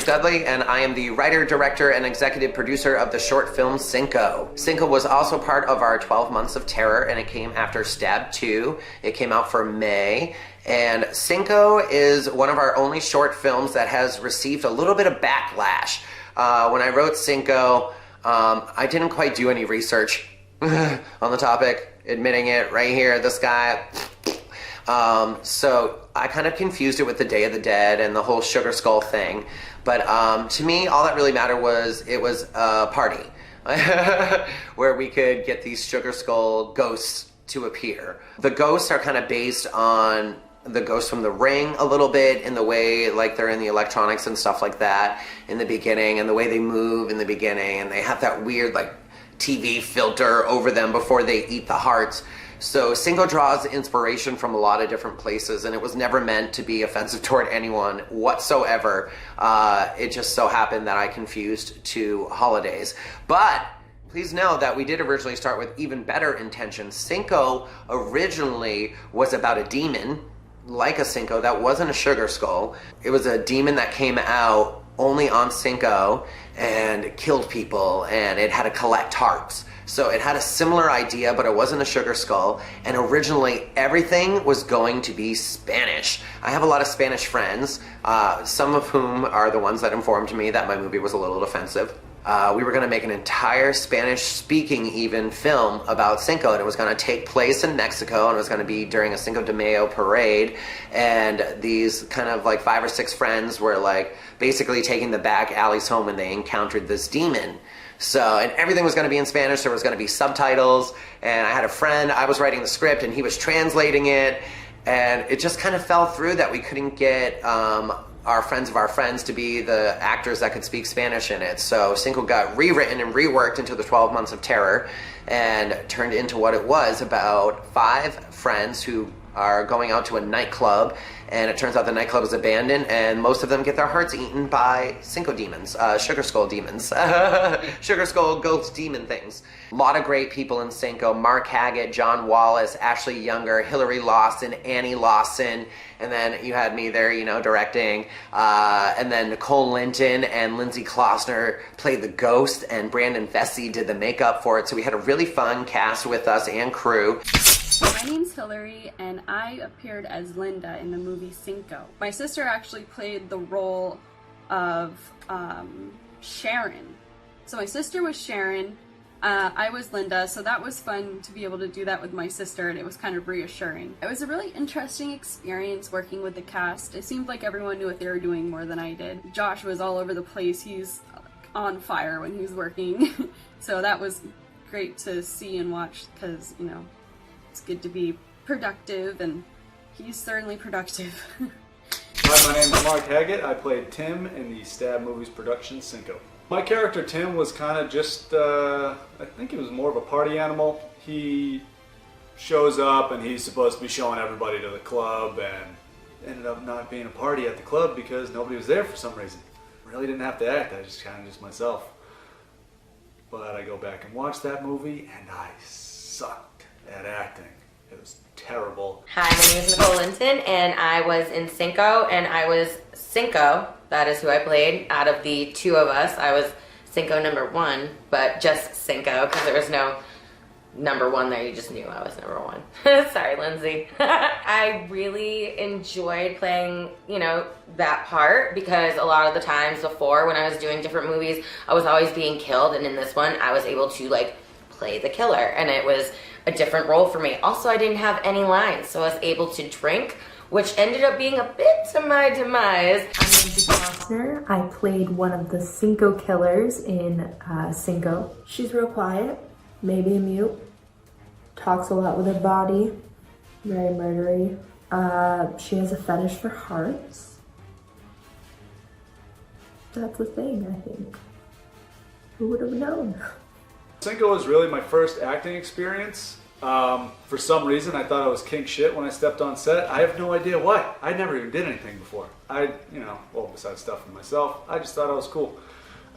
Patrick Dudley, and I am the writer, director, and executive producer of the short film Cinco. Cinco was also part of our 12 Months of Terror, and it came after Stab 2. It came out for May, and Cinco is one of our only short films that has received a little bit of backlash. When I wrote Cinco, I didn't quite do any research on the topic, admitting it right here, this guy. So I kind of confused it with the Day of the Dead and the whole Sugar Skull thing. But to me, all that really mattered was it was a party where we could get these Sugar Skull ghosts to appear. The ghosts are kind of based on the ghosts from The Ring a little bit, in the way like they're in the electronics and stuff like that in the beginning, and the way they move in the beginning, and they have that weird like TV filter over them before they eat the hearts. So Cinco draws inspiration from a lot of different places, and it was never meant to be offensive toward anyone whatsoever. It just so happened that I confused two holidays. But please know that we did originally start with even better intentions. Cinco originally was about a demon, like a Cinco, that wasn't a sugar skull. It was a demon that came out only on Cinco and killed people, and it had to collect hearts. So it had a similar idea, but it wasn't a sugar skull, and originally everything was going to be Spanish. I have a lot of Spanish friends, some of whom are the ones that informed me that my movie was a little offensive. We were going to make an entire Spanish-speaking even film about Cinco, and it was going to take place in Mexico, and it was going to be during a Cinco de Mayo parade, and these kind of like 5 or 6 friends were like basically taking the back alleys home when they encountered this demon. So, and everything was going to be in Spanish. There was going to be subtitles, and I had a friend, I was writing the script and he was translating it, and it just kind of fell through that we couldn't get our friends of our friends to be the actors that could speak Spanish in it. So Cinco got rewritten and reworked into the 12 Months of Terror, and turned into what it was, about 5 friends who are going out to a nightclub, and it turns out the nightclub is abandoned, and most of them get their hearts eaten by Cinco demons, Sugar Skull demons, Sugar Skull ghost demon things. A lot of great people in Cinco: Mark Haggett, John Wallace, Ashley Younger, Hilary Lawson, Annie Lawson, and then you had me there, you know, directing, and then Nicole Linton and Lindsey Klossner played the ghost, and Brandon Vesey did the makeup for it, so we had a really fun cast with us and crew. My name's Hilary, and I appeared as Linda in the movie Cinco. My sister actually played the role of Sharon. So my sister was Sharon, I was Linda, so that was fun to be able to do that with my sister, and it was kind of reassuring. It was a really interesting experience working with the cast. It seemed like everyone knew what they were doing more than I did. Josh was all over the place. He's on fire when he's working. So that was great to see and watch, because, you know, it's good to be productive, and he's certainly productive. Hi, my name is Mark Haggett. I played Tim in the Stab Movies production Cinco. My character Tim was kind of just, I think he was more of a party animal. He shows up and he's supposed to be showing everybody to the club, and ended up not being a party at the club because nobody was there for some reason. Really didn't have to act, I just kind of just myself. But I go back and watch that movie and I sucked at acting. It was terrible. Hi, my name is Nicole Linton, and I was in Cinco, and I was Cinco. That is who I played. Out of the 2 of us, I was Cinco number 1, but just Cinco, because there was no number 1 there. You just knew I was number 1. Sorry, Lindsey. I really enjoyed playing, you know, that part, because a lot of the times before, when I was doing different movies, I was always being killed, and in this one, I was able to, like, play the killer, and it was a different role for me. Also, I didn't have any lines, so I was able to drink, which ended up being a bit to my demise. I'm Lindsey Klossner. I played one of the Cinco killers in Cinco. She's real quiet, maybe a mute, talks a lot with her body, very murdery. She has a fetish for hearts. That's a thing, I think. Who would have known? Cinco was really my first acting experience. For some reason, I thought I was king shit when I stepped on set. I have no idea why. I never even did anything before. Well, besides stuff for myself, I just thought I was cool.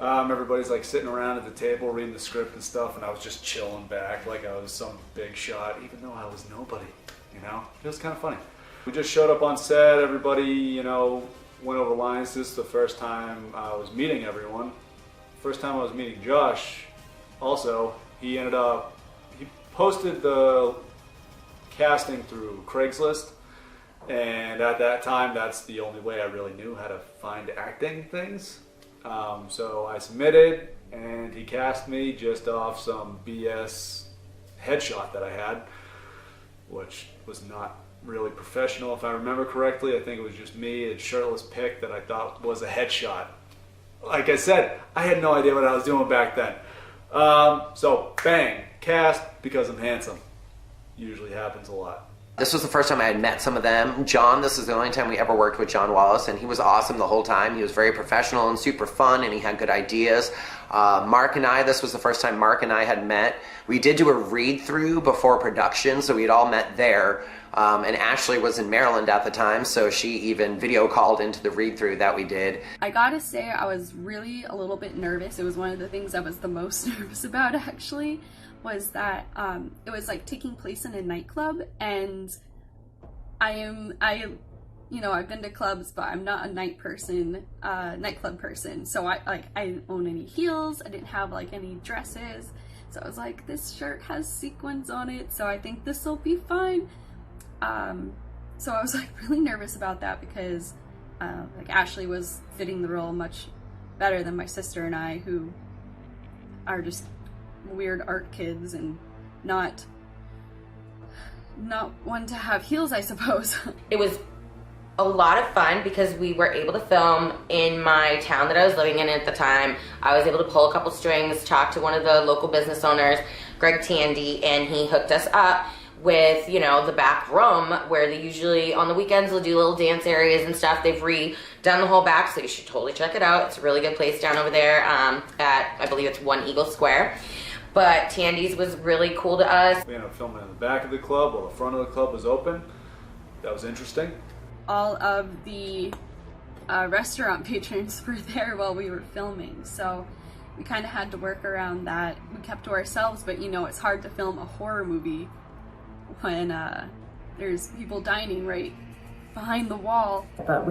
Everybody's like sitting around at the table reading the script and stuff, and I was just chilling back like I was some big shot, even though I was nobody, you know? It was kind of funny. We just showed up on set, everybody, you know, went over lines. This is the first time I was meeting everyone. First time I was meeting Josh, also, he posted the casting through Craigslist, and at that time, that's the only way I really knew how to find acting things. So I submitted, and he cast me just off some BS headshot that I had, which was not really professional, if I remember correctly. I think it was just me, a shirtless pic that I thought was a headshot. Like I said, I had no idea what I was doing back then. So bang, cast because I'm handsome. Usually happens a lot. This was the first time I had met some of them. John, this is the only time we ever worked with John Wallace, and he was awesome the whole time. He was very professional and super fun, and he had good ideas. Mark and I, this was the first time Mark and I had met. We did do a read-through before production, so we'd all met there. And Ashley was in Maryland at the time, so she even video called into the read-through that we did. I gotta say, I was really a little bit nervous. It was one of the things I was the most nervous about, actually, was that it was like taking place in a nightclub, and I've been to clubs, but I'm not a nightclub person. So I didn't own any heels. I didn't have like any dresses. So I was like, this shirt has sequins on it, so I think this will be fine. So I was like really nervous about that because like Ashley was fitting the role much better than my sister and I, who are just weird art kids and not one to have heels, I suppose. It was a lot of fun because we were able to film in my town that I was living in at the time. I was able to pull a couple strings, talk to one of the local business owners, Greg Tandy, and he hooked us up with, the back room where they usually on the weekends will do little dance areas and stuff. They've redone the whole back, so you should totally check it out. It's a really good place down over there at, I believe it's 1 Eagle Square. But Tandy's was really cool to us. We ended up filming in the back of the club while the front of the club was open. That was interesting. All of the restaurant patrons were there while we were filming, so we kind of had to work around that. We kept to ourselves, but it's hard to film a horror movie when there's people dining right behind the wall. But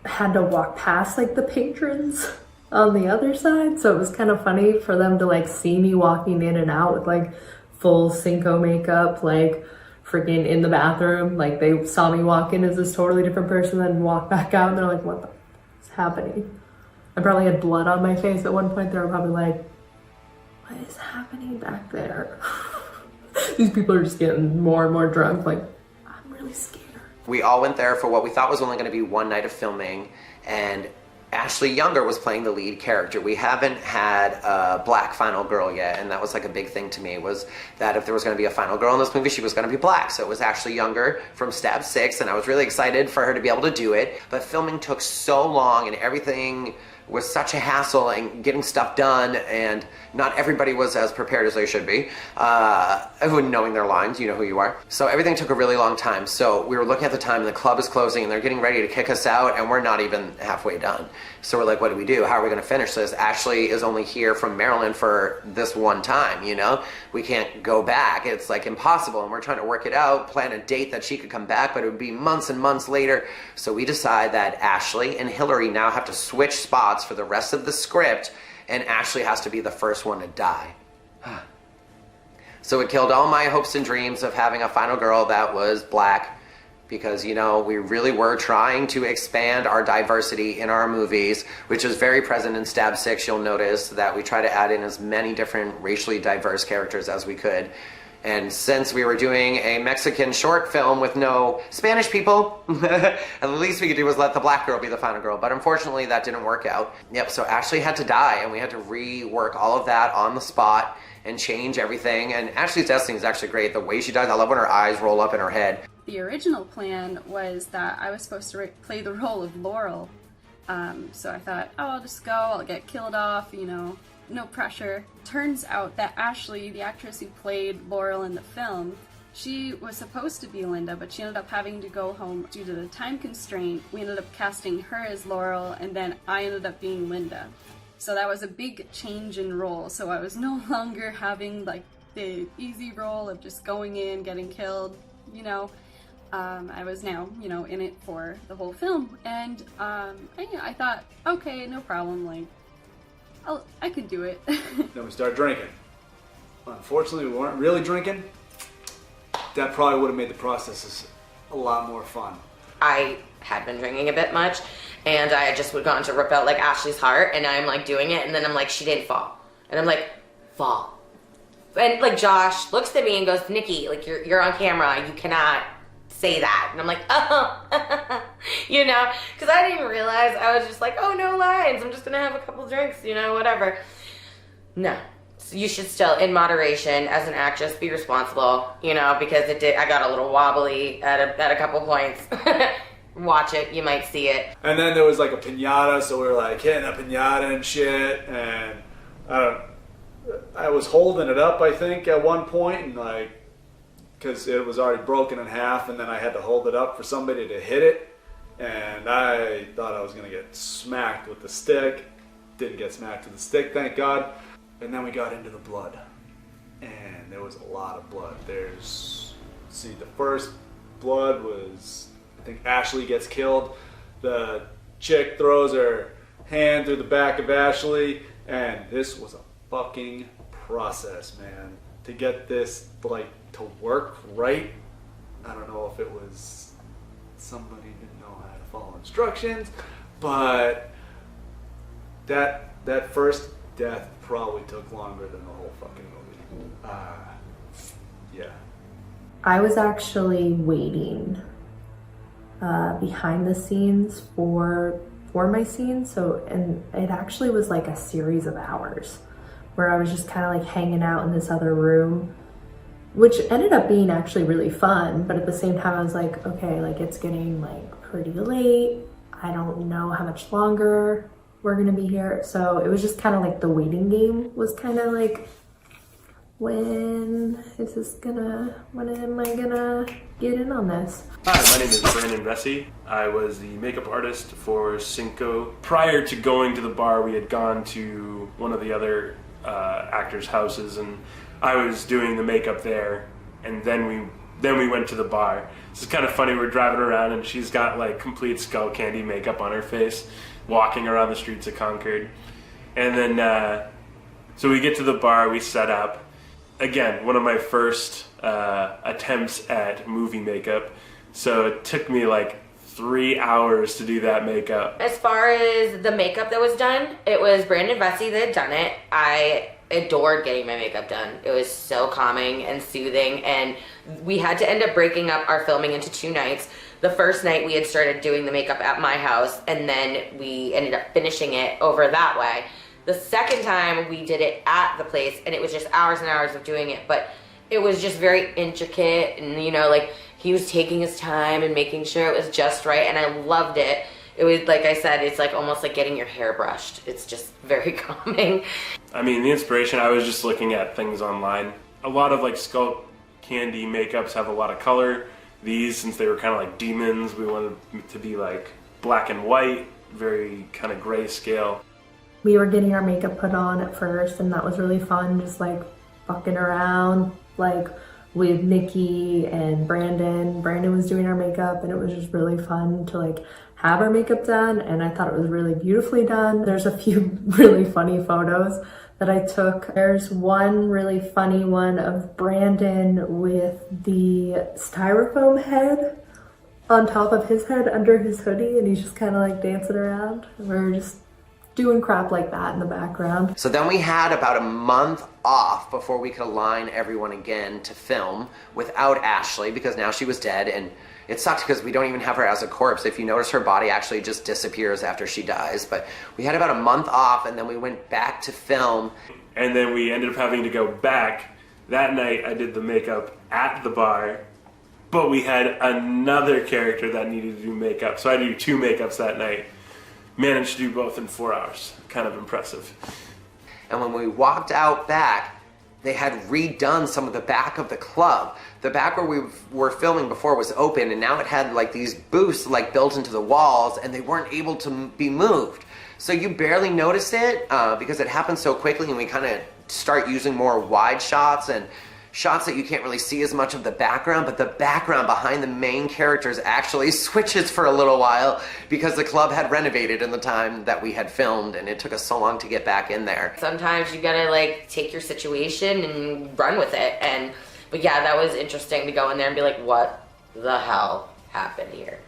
had to walk past like the patrons on the other side, so it was kind of funny for them to like see me walking in and out with like full Cinco makeup, like freaking in the bathroom. Like they saw me walk in as this totally different person, then walk back out, and they're like, what the f is happening? I probably had blood on my face at one point. They were probably like, what is happening back there? These people are just getting more and more drunk. Like, I'm really scared. We all went there for what we thought was only going to be one night of filming, and Ashley Younger was playing the lead character. We haven't had a black final girl yet, and that was like a big thing to me, was that if there was going to be a final girl in this movie, she was going to be black. So it was Ashley Younger from Stab 6, and I was really excited for her to be able to do it. But filming took so long, and everything was such a hassle, and getting stuff done, and not everybody was as prepared as they should be. Everyone knowing their lines, you know who you are. So everything took a really long time. So we were looking at the time, and the club is closing, and they're getting ready to kick us out, and we're not even halfway done. So we're like, what do we do? How are we going to finish this? Ashley is only here from Maryland for this one time, We can't go back. It's like impossible, and we're trying to work it out, plan a date that she could come back, but it would be months and months later. So we decide that Ashley and Hilary now have to switch spots for the rest of the script, and Ashley has to be the first one to die. So it killed all my hopes and dreams of having a final girl that was black, because, we really were trying to expand our diversity in our movies, which is very present in Stab 6. You'll notice that we try to add in as many different racially diverse characters as we could. And since we were doing a Mexican short film with no Spanish people, the least we could do was let the black girl be the final girl. But unfortunately, that didn't work out. Yep, so Ashley had to die, and we had to rework all of that on the spot and change everything. And Ashley's destiny is actually great. The way she dies, I love when her eyes roll up in her head. The original plan was that I was supposed to play the role of Laurel. So I thought, I'll just go, I'll get killed off, no pressure. Turns out that Ashley, the actress who played Laurel in the film, she was supposed to be Linda, but she ended up having to go home due to the time constraint. We ended up casting her as Laurel, and then I ended up being Linda. So that was a big change in role. So I was no longer having like the easy role of just going in, getting killed, I was now, in it for the whole film, and I thought, okay, no problem, like, I could do it. Then we started drinking. Unfortunately, we weren't really drinking. That probably would have made the processes a lot more fun. I had been drinking a bit much, and I just would gone to rip out like Ashley's heart, and I'm like doing it, and then I'm like, she didn't fall, and I'm like, fall, and like Josh looks at me and goes, Nikki, like you're on camera, you cannot say that, and I'm like, oh, because I didn't realize. I was just like, oh, no lines, I'm just gonna have a couple drinks, whatever. No. You should still, in moderation, as an actress, be responsible, because I got a little wobbly at a couple points. Watch it, you might see it. And then there was like a piñata, so we were like hitting a piñata and shit, and I was holding it up, I think, at one point, and like, because it was already broken in half, and then I had to hold it up for somebody to hit it, and I thought I was going to get smacked with the stick. Didn't get smacked with the stick, thank God. And then we got into the blood, and there was a lot of blood. The first blood was, I think Ashley gets killed. The chick throws her hand through the back of Ashley, and this was a fucking process, man. To get this, to work right. I don't know if it was somebody didn't know how to follow instructions, but that first death probably took longer than the whole fucking movie. Yeah. I was actually waiting behind the scenes for my scene, and it actually was like a series of hours where I was just kind of like hanging out in this other room, which ended up being actually really fun, but at the same time I was like, okay, like it's getting like pretty late. I don't know how much longer we're gonna be here. So it was just kind of like the waiting game was kind of like, when am I gonna get in on this? Hi, my name is Brandon Vesey. I was the makeup artist for Cinco. Prior to going to the bar, we had gone to one of the other actors' houses, and I was doing the makeup there, and then we went to the bar. This is kind of funny, we're driving around and she's got like complete skull candy makeup on her face, walking around the streets of Concord. And then, so we get to the bar, we set up. Again, one of my first attempts at movie makeup. So it took me like 3 hours to do that makeup. As far as the makeup that was done, it was Brandon Vesey that had done it. I adored getting my makeup done. It was so calming and soothing, and we had to end up breaking up our filming into 2 nights. The first night we had started doing the makeup at my house, and then we ended up finishing it over that way. The second time we did it at the place, and it was just hours and hours of doing it, but it was just very intricate, and like he was taking his time and making sure it was just right, and I loved it. It was, like I said, it's like almost like getting your hair brushed. It's just very calming. I mean, the inspiration, I was just looking at things online. A lot of like skull candy makeups have a lot of color. These, since they were kind of like demons, we wanted to be like black and white, very kind of grayscale. We were getting our makeup put on at first, and that was really fun, just like fucking around like with Nikki and Brandon. Brandon was doing our makeup, and it was just really fun to like have our makeup done, and I thought it was really beautifully done. There's a few really funny photos that I took. There's one really funny one of Brandon with the styrofoam head on top of his head under his hoodie, and he's just kind of like dancing around. We're just doing crap like that in the background. So then we had about a month off before we could align everyone again to film without Ashley, because now she was dead, and it sucked because we don't even have her as a corpse. If you notice, her body actually just disappears after she dies. But we had about a month off, and then we went back to film. And then we ended up having to go back. That night I did the makeup at the bar, but we had another character that needed to do makeup. So I did 2 makeups that night. Managed to do both in 4 hours. Kind of impressive. And when we walked out back, they had redone some of the back of the club. The back where we were filming before was open, and now it had like these booths like built into the walls, and they weren't able to be moved. So you barely notice it because it happened so quickly, and we kind of start using more wide shots, and shots that you can't really see as much of the background, but the background behind the main characters actually switches for a little while because the club had renovated in the time that we had filmed, and it took us so long to get back in there. Sometimes you gotta like take your situation and run with it. But yeah, that was interesting to go in there and be like, what the hell happened here?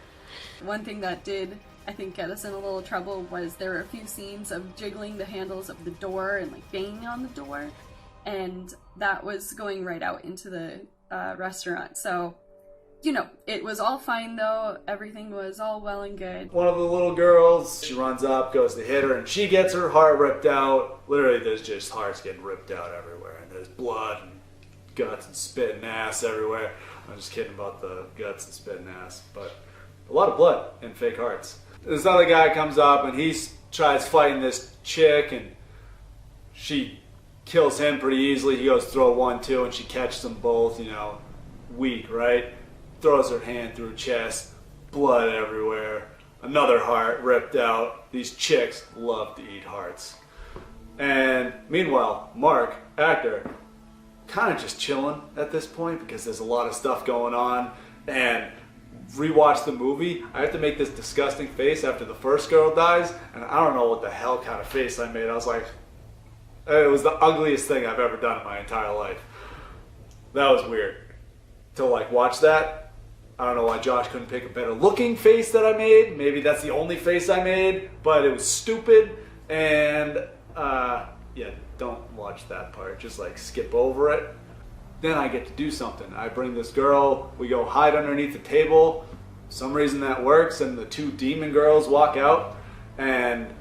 One thing that did, I think, get us in a little trouble was there were a few scenes of jiggling the handles of the door and like banging on the door, and that was going right out into the restaurant. So, you know, it was all fine though. Everything was all well and good. One of the little girls, she runs up, goes to hit her, and she gets her heart ripped out. Literally, there's just hearts getting ripped out everywhere, and there's blood and guts and spit and ass everywhere. I'm just kidding about the guts and spit and ass, but a lot of blood and fake hearts. This other guy comes up and he tries fighting this chick, and she kills him pretty easily. He goes throw 1-2 and she catches them both, you know, weak, right? Throws her hand through her chest, blood everywhere, another heart ripped out. These chicks love to eat hearts. And meanwhile, Mark, actor, kind of just chilling at this point because there's a lot of stuff going on. And rewatch the movie, I have to make this disgusting face after the first girl dies, and I don't know what the hell kind of face I made. I was like, it was the ugliest thing I've ever done in my entire life. That was weird. To like watch that, I don't know why Josh couldn't pick a better looking face that I made. Maybe that's the only face I made, but it was stupid. And yeah, don't watch that part. Just like skip over it. Then I get to do something. I bring this girl, we go hide underneath the table. For some reason that works, and the two demon girls walk out. And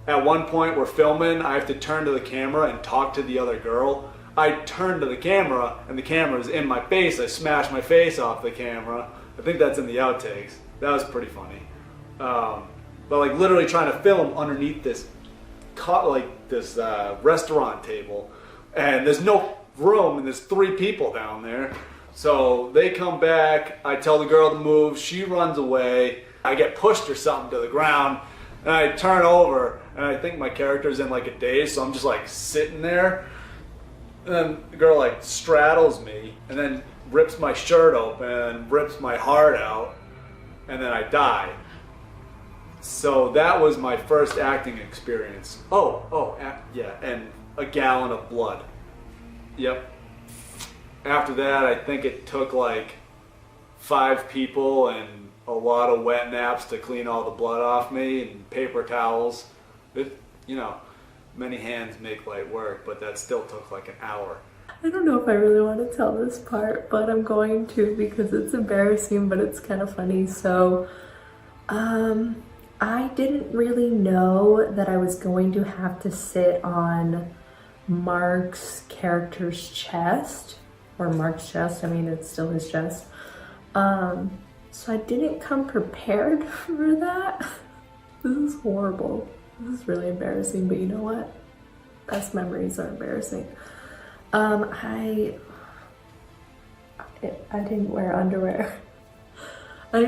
at one point we're filming, I have to turn to the camera and talk to the other girl. I turn to the camera, and the camera's in my face. I smash my face off the camera. I think that's in the outtakes. That was pretty funny. But like literally trying to film underneath this restaurant table, and there's no room, and there's 3 people down there. So they come back, I tell the girl to move, she runs away, I get pushed or something to the ground, and I turn over, and I think my character's in like a daze, so I'm just like sitting there, and then the girl like straddles me, and then rips my shirt open, and rips my heart out, and then I die. So that was my first acting experience. Yeah, and a gallon of blood. Yep. After that, I think it took like 5 people and a lot of wet naps to clean all the blood off me, and paper towels. You know, many hands make light work, but that still took like an hour. I don't know if I really want to tell this part, but I'm going to because it's embarrassing, but it's kind of funny. So, I didn't really know that I was going to have to sit on Mark's character's chest, or Mark's chest, I mean it's still his chest. So I didn't come prepared for that. This is horrible. This is really embarrassing, but you know what? Best memories are embarrassing. I didn't wear underwear. I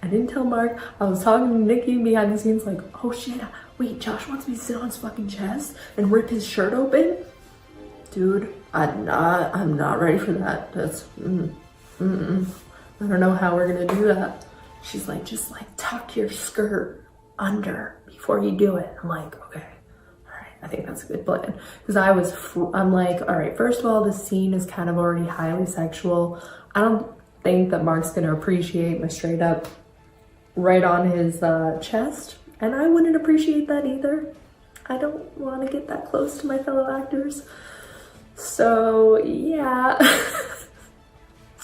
didn't tell Mark. I was talking to Nikki behind the scenes like, oh shit, wait, Josh wants me to sit on his fucking chest and rip his shirt open? Dude, I'm not ready for that. That's, I don't know how we're gonna do that. She's like, just like tuck your skirt under before you do it. I'm like, okay, all right, I think that's a good plan. Because I'm like, all right, first of all, the scene is kind of already highly sexual. I don't think that Mark's gonna appreciate my straight up right on his chest, and I wouldn't appreciate that either. I don't want to get that close to my fellow actors. So yeah,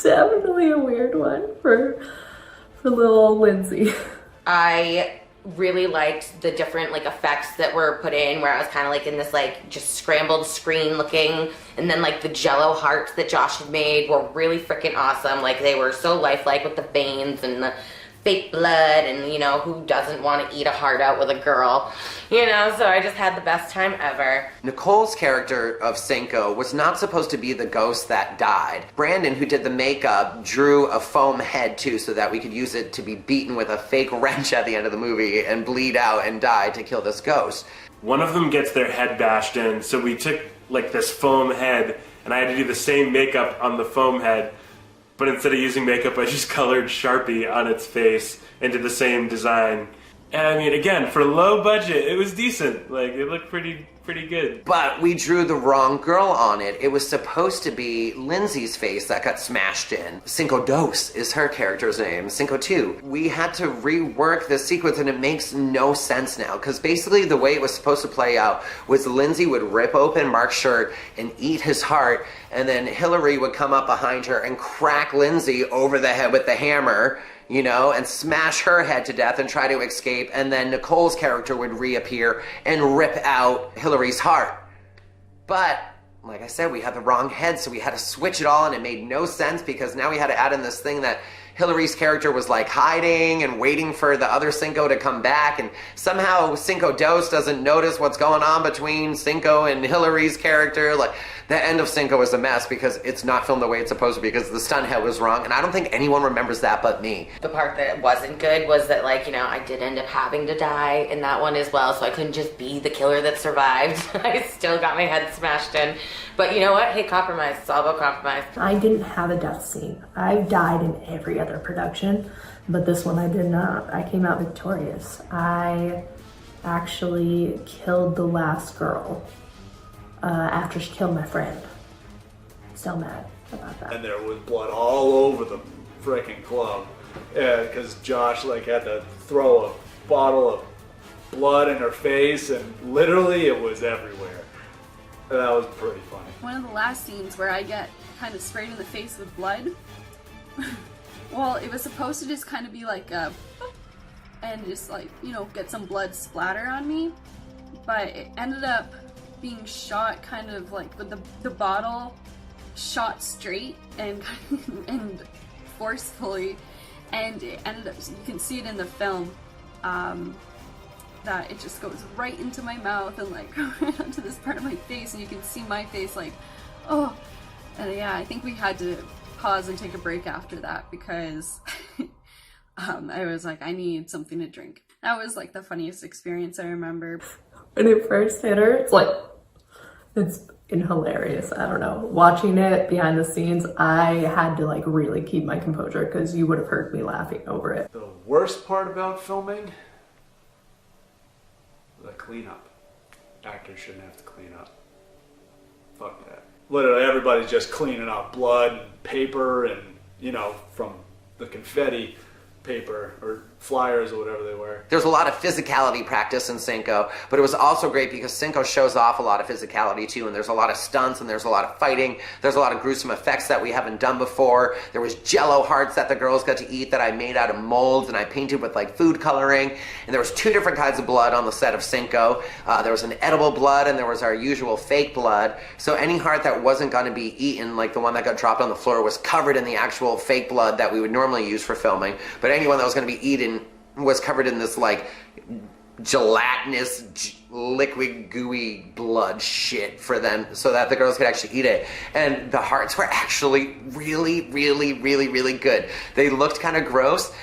definitely a weird one for little Lindsey. I really liked the different like effects that were put in, where I was kind of like in this like just scrambled screen looking, and then like the jello hearts that Josh had made were really freaking awesome. Like they were so lifelike with the veins and the fake blood, and you know, who doesn't want to eat a heart out with a girl, you know? So I just had the best time ever. Nicole's character of Cinco was not supposed to be the ghost that died. Brandon, who did the makeup, drew a foam head too, so that we could use it to be beaten with a fake wrench at the end of the movie and bleed out and die to kill this ghost. One of them gets their head bashed in, so we took like this foam head, and I had to do the same makeup on the foam head, but instead of using makeup, I just colored Sharpie on its face and did the same design. And I mean, again, for low budget, it was decent. Like, it looked pretty good. But we drew the wrong girl on it. It was supposed to be Lindsey's face that got smashed in. Cinco Ghosts is her character's name, Cinco 2. We had to rework the sequence, and it makes no sense now, because basically the way it was supposed to play out was Lindsey would rip open Mark's shirt and eat his heart, and then Hilary would come up behind her and crack Lindsey over the head with the hammer, you know, and smash her head to death and try to escape, and then Nicole's character would reappear and rip out Hilary's heart. But, like I said, we had the wrong head, so we had to switch it all, and it made no sense, because now we had to add in this thing that Hilary's character was like hiding and waiting for the other Cinco to come back, and somehow Cinco Dos doesn't notice what's going on between Cinco and Hilary's character. Like, the end of Cinco is a mess because it's not filmed the way it's supposed to be, because the stunt head was wrong, and I don't think anyone remembers that but me. The part that wasn't good was that, like, you know, I did end up having to die in that one as well, so I couldn't just be the killer that survived. I still got my head smashed in. But you know what? Hey, compromise. It's all about compromise. I didn't have a death scene. I've died in every other production, but this one I did not. I came out victorious. I actually killed the last girl after she killed my friend. Still mad about that. And there was blood all over the freaking club, because Josh like had to throw a bottle of blood in her face, and literally it was everywhere. And that was pretty funny. One of the last scenes where I get kind of sprayed in the face with blood. Well, it was supposed to just kind of be like a, and just like, you know, get some blood splatter on me, but it ended up being shot kind of like with the bottle shot straight and and forcefully, and it ended up, you can see it in the film, that it just goes right into my mouth and like right onto this part of my face, and you can see my face like, oh. And yeah, I think we had to pause and take a break after that, because I was like, I need something to drink. That was like the funniest experience I remember. When it first hit her, it's been hilarious. I don't know. Watching it behind the scenes, I had to like really keep my composure, because you would have heard me laughing over it. The worst part about filming? The cleanup. Actors shouldn't have to clean up. Fuck that. Literally everybody's just cleaning up blood and paper and, you know, from the confetti paper or flyers or whatever they were. There's a lot of physicality practice in Cinco, but it was also great because Cinco shows off a lot of physicality too, and there's a lot of stunts and there's a lot of fighting. There's a lot of gruesome effects that we haven't done before. There was Jello hearts that the girls got to eat that I made out of molds and I painted with like food coloring. And there was 2 different kinds of blood on the set of Cinco. There was an edible blood and there was our usual fake blood. So any heart that wasn't going to be eaten, like the one that got dropped on the floor, was covered in the actual fake blood that we would normally use for filming. But anyone that was going to be eaten was covered in this like gelatinous liquid gooey blood shit for them, so that the girls could actually eat it. And the hearts were actually really good. They looked kind of gross.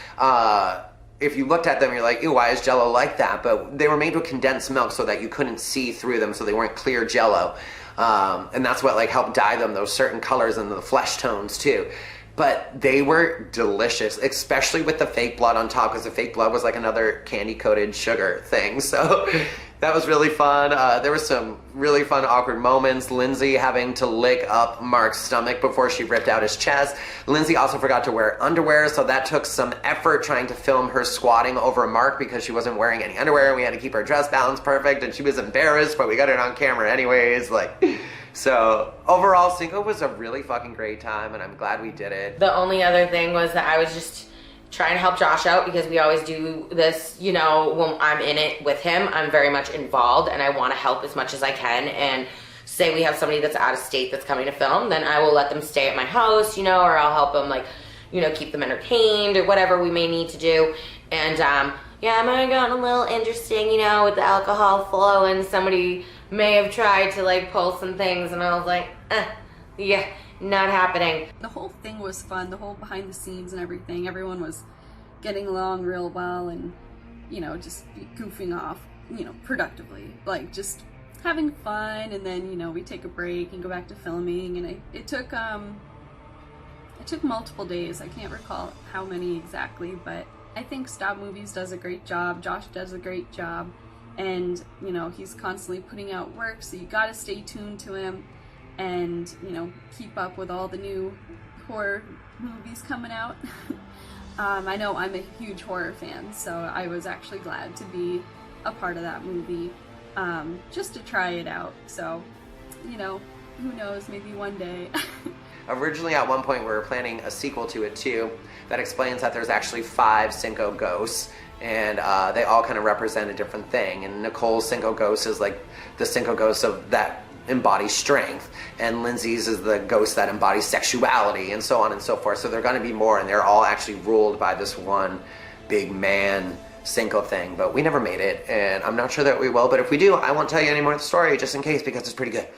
If you looked at them, you're like, ew, why is Jello like that? But they were made with condensed milk so that you couldn't see through them, so they weren't clear Jello. And that's what like helped dye them those certain colors and the flesh tones too. But they were delicious, especially with the fake blood on top, because the fake blood was like another candy-coated sugar thing. So that was really fun. There were some really fun, awkward moments. Lindsey having to lick up Mark's stomach before she ripped out his chest. Lindsey also forgot to wear underwear, so that took some effort trying to film her squatting over Mark because she wasn't wearing any underwear, and we had to keep her dress balance perfect, and she was embarrassed, but we got it on camera anyways. So overall, Cinco was a really fucking great time, and I'm glad we did it. The only other thing was that I was just trying to help Josh out, because we always do this, you know, when I'm in it with him, I'm very much involved and I want to help as much as I can. And say we have somebody that's out of state that's coming to film, then I will let them stay at my house, you know, or I'll help them, like, you know, keep them entertained or whatever we may need to do. And yeah, it might have gotten a little interesting, you know, with the alcohol flowing. Somebody may have tried to like pull some things, and I was like, yeah, not happening. The whole thing was fun, the whole behind the scenes and everything. Everyone was getting along real well and, you know, just goofing off, you know, productively. Like, just having fun, and then, you know, we take a break and go back to filming, and it took multiple days. I can't recall how many exactly, but I think Stab Movies does a great job. Josh does a great job, and, you know, he's constantly putting out work, so you gotta stay tuned to him and, you know, keep up with all the new horror movies coming out. I know I'm a huge horror fan, so I was actually glad to be a part of that movie, just to try it out. So, you know, who knows, maybe one day. Originally, at one point, we were planning a sequel to it too that explains that there's actually 5 Cinco Ghosts, and they all kind of represent a different thing. And Nicole's Cinco Ghost is like the Cinco Ghost of that embodies strength, and Lindsey's is the ghost that embodies sexuality, and so on and so forth. So they're going to be more, and they're all actually ruled by this one big man Cinco thing. But we never made it, and I'm not sure that we will. But if we do, I won't tell you any more of the story, just in case, because it's pretty good.